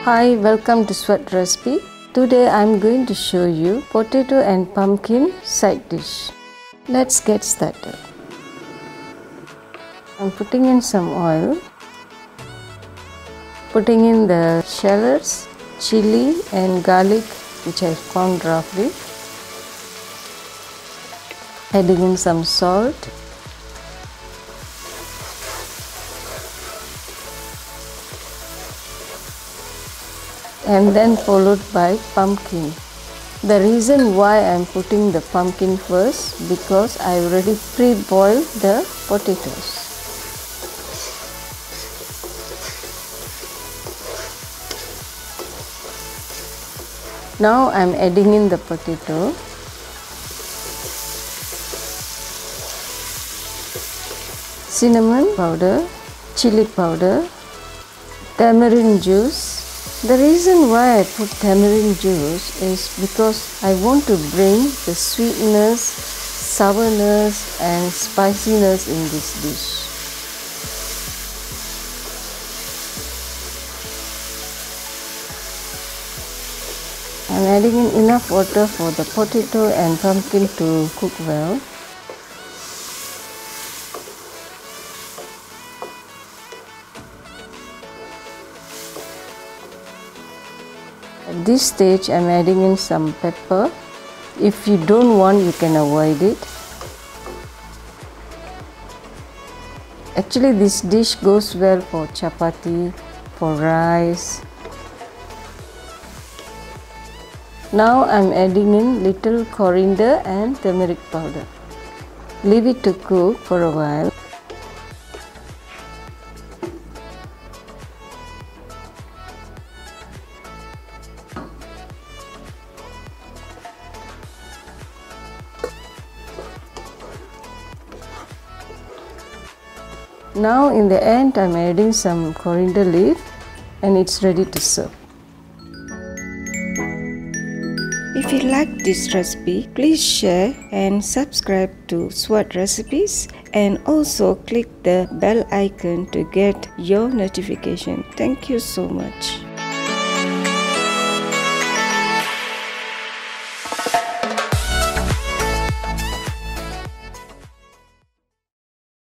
Hi, welcome to Sevat recipe. Today I am going to show you potato and pumpkin side dish. Let's get started. I'm putting in some oil, putting in the shallots, chili and garlic which I combed roughly, adding in some salt, and then followed by pumpkin. The reason why I am putting the pumpkin first because I already pre-boiled the potatoes. Now I am adding in the potato, cinnamon powder, chili powder, tamarind juice. The reason why I put tamarind juice is because I want to bring the sweetness, sourness and spiciness in this dish. I am adding in enough water for the potato and pumpkin to cook well. At this stage I am adding in some pepper. If you don't want, you can avoid it. Actually this dish goes well for chapati, for rice. Now I am adding in little coriander and turmeric powder. Leave it to cook for a while. Now in the end I am adding some coriander leaf and it's ready to serve. If you like this recipe, please share and subscribe to Sevat recipes and also click the bell icon to get your notification. Thank you so much.